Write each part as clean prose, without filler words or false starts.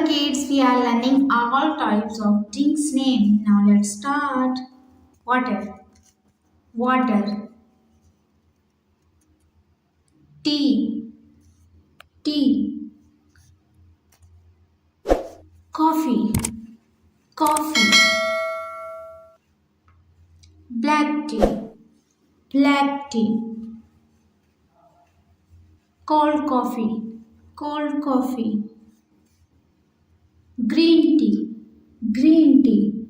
kids, we are learning all types of drinks name. Now let's start. Water, water. Tea, tea. Coffee, coffee. Black tea, black tea. Cold coffee, cold coffee. Green tea, green tea.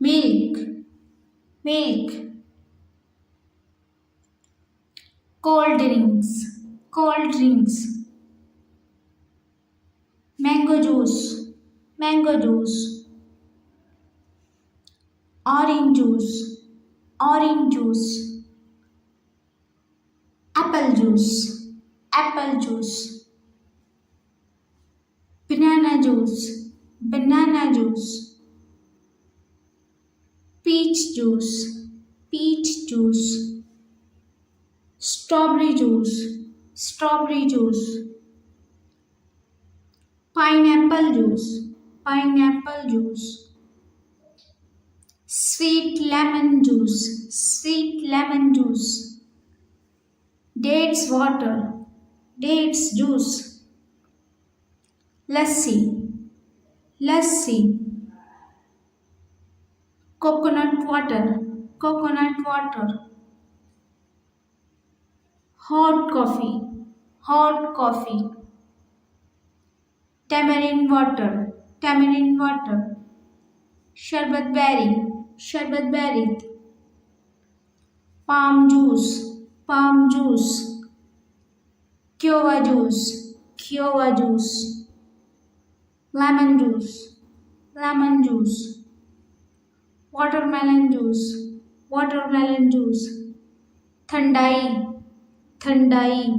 Milk, milk. Cold drinks, cold drinks. Mango juice, mango juice. Orange juice, orange juice. Apple juice, apple juice. Banana juice, banana juice. Peach juice, peach juice. Strawberry juice, strawberry juice. Pineapple juice, pineapple juice. Sweet lemon juice, sweet lemon juice. Dates water, dates juice. Lassi, lassi. Coconut water, coconut water. Hot coffee, hot coffee. Tamarind water, tamarind water. Sharbat berry, sharbat berry. Palm juice, palm juice. Kiowa juice, kiowa juice. Lemon juice, lemon juice. Watermelon juice, watermelon juice. Thandai, thandai.